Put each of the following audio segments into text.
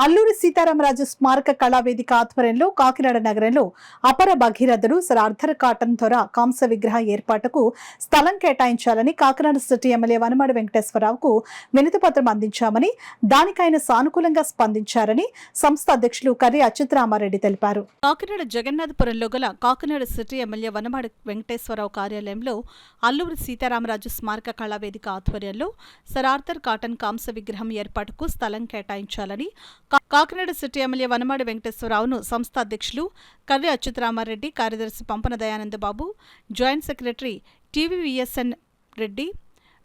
అల్లూరి సీతారామరాజు స్మారక కళావేదిక ఆధ్వర్యంలో కాకినాడ నగరంలో అపర భగీరథుడు సర్ ఆర్థర్ కాటన్ ధర కాంస్య విగ్రహ ఏర్పాటుకు స్థలం కేటాయించాలని కాకినాడ సిటీ ఎమ్మెల్యే వనమాడి వెంకటేశ్వరరావుకు వినతిపత్రం అందించామని, దానికి ఆయన సానుకూలంగా స్పందించారని సంస్థ అధ్యక్షులు కర్రి అచ్యుతరామారెడ్డి తెలిపారు. కాకినాడ జగన్నాథపురంలో గల కాకినాడ సిటీ ఎమ్మెల్యే వనమాడి వెంకటేశ్వరరావు కార్యాలయంలో అల్లూరి సీతారామరాజు స్మారక కళావేదిక ఆధ్వర్యంలో సర్ ఆర్థర్ కాటన్ కాంస్య విగ్రహం ఏర్పాటుకు స్థలం కేటాయించాలని కాకినాడ సిటీ ఎమ్మెల్యే వనమాడి వెంకటేశ్వరరావును సంస్థ అధ్యక్షులు కర్రి అచ్యుతరామారెడ్డి, కార్యదర్శి పంపన దయానందబాబు, జాయింట్ సెక్రటరీ టీవీవీఎస్ఎన్ రెడ్డి,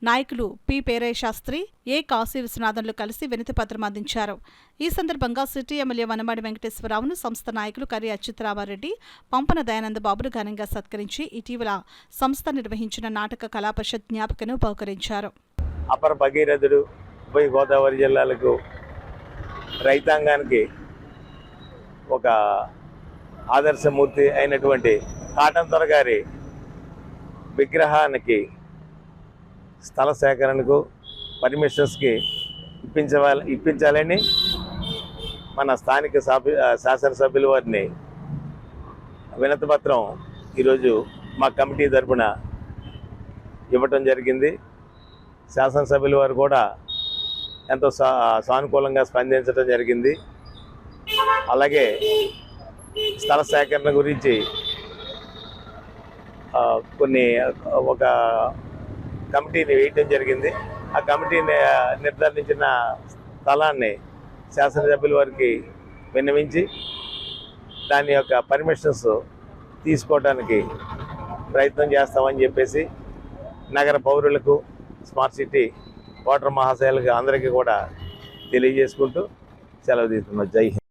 నాయకులు పి పేరయ్య శాస్త్రి, ఏ కాశీ విశ్వనాథన్లు కలిసి వినతిపత్రం అందించారు. ఈ సందర్భంగా సిటీ ఎమ్మెల్యే వనమాడి వెంకటేశ్వరరావును సంస్థ నాయకులు కర్రి అచ్యుతరామారెడ్డి, పంపన దయానందబాబును ఘనంగా సత్కరించి ఇటీవల సంస్థ నిర్వహించిన నాటక కళాపరిషత్ జ్ఞాపికను బహుకరించారు. అపర భగీరథుడు ఉభయ గోదావరి జిల్లాలకు రైతాంగానికి ఒక ఆదర్శమూర్తి అయినటువంటి కాటన్ ధర గారి విగ్రహానికి స్థల సేకరణకు పర్మిషన్స్కి ఇప్పించాలని మన స్థానిక శాసనసభ్యుల వారిని వినతిపత్రం ఈరోజు మా కమిటీ తరపున ఇవ్వటం జరిగింది. శాసనసభ్యుల వారు కూడా ఎంతో సానుకూలంగా స్పందించడం జరిగింది. అలాగే స్థల సేకరణ గురించి ఒక కమిటీని వేయటం జరిగింది. ఆ కమిటీ నిర్ధారించిన స్థలాన్ని శాసనసభ్యుల వారికి విన్నవించి దాని యొక్క పర్మిషన్స్ తీసుకోవడానికి ప్రయత్నం చేస్తామని చెప్పేసి నగర పౌరులకు, స్మార్ట్ సిటీ ఓటర్ మహాశయులకు అందరికీ కూడా తెలియజేసుకుంటూ సెలవు తీసుకున్నాం. జై హింద్.